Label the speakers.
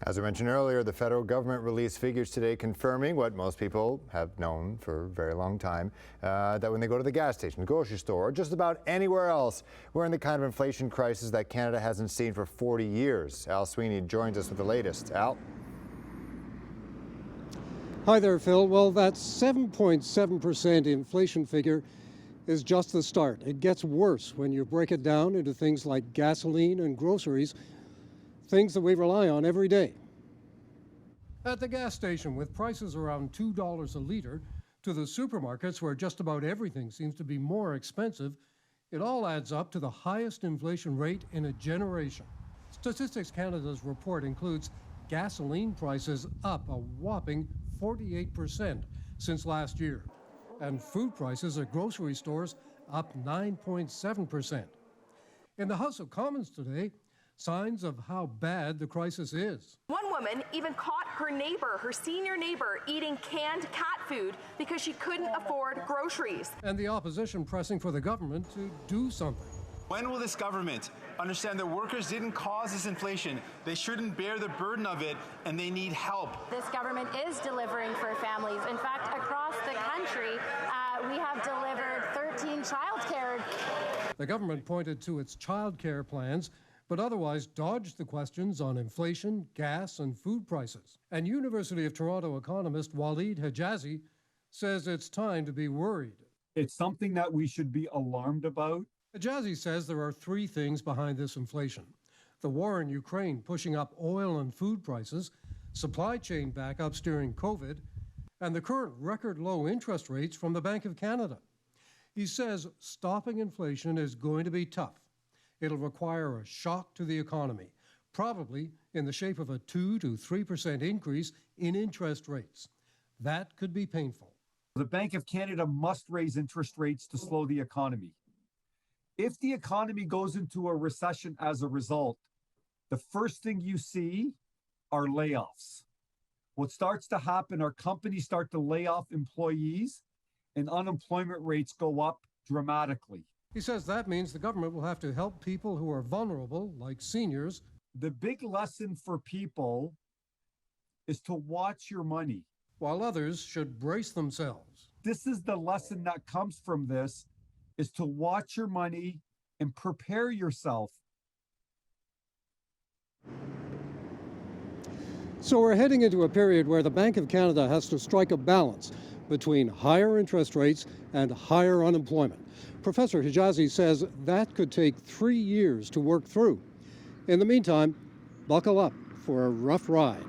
Speaker 1: As I mentioned earlier, the federal government released figures today confirming what most people have known for a very long time, that when they go to the gas station, the grocery store, or just about anywhere else, we're in the kind of inflation crisis that Canada hasn't seen for 40 years. Al Sweeney joins us with the latest. Al?
Speaker 2: Hi there, Phil. Well, that 7.7% inflation figure is just the start. It gets worse when you break it down into things like gasoline and groceries, things that we rely on every day. At the gas station, with prices around $2 a litre, to the supermarkets where just about everything seems to be more expensive, it all adds up to the highest inflation rate in a generation. Statistics Canada's report includes gasoline prices up a whopping 48% since last year, and food prices at grocery stores up 9.7%. In the House of Commons today, signs of how bad the crisis is.
Speaker 3: One woman even caught her senior neighbor, eating canned cat food because she couldn't afford groceries.
Speaker 2: And the opposition pressing for the government to do something.
Speaker 4: When will this government understand that workers didn't cause this inflation? They shouldn't bear the burden of it, and they need help.
Speaker 5: This government is delivering for families. In fact, across the country, we have delivered 13 childcare.
Speaker 2: The government pointed to its childcare plans, but otherwise dodged the questions on inflation, gas, and food prices. And University of Toronto economist Waleed Hijazi says it's time to be worried.
Speaker 6: It's something that we should be alarmed about.
Speaker 2: Hijazi says there are three things behind this inflation: the war in Ukraine pushing up oil and food prices, supply chain backups during COVID, and the current record low interest rates from the Bank of Canada. He says stopping inflation is going to be tough. It'll require a shock to the economy, probably in the shape of a 2 to 3% increase in interest rates. That could be painful.
Speaker 6: The Bank of Canada must raise interest rates to slow the economy. If the economy goes into a recession as a result, the first thing you see are layoffs. What starts to happen are companies start to lay off employees and unemployment rates go up dramatically.
Speaker 2: He says that means the government will have to help people who are vulnerable, like seniors.
Speaker 6: The big lesson for people is to watch your money,
Speaker 2: while others should brace themselves.
Speaker 6: This is the lesson that comes from this, is to watch your money and prepare yourself.
Speaker 2: So we're heading into a period where the Bank of Canada has to strike a balance between higher interest rates and higher unemployment. Professor Hijazi says that could take 3 years to work through. In the meantime, buckle up for a rough ride.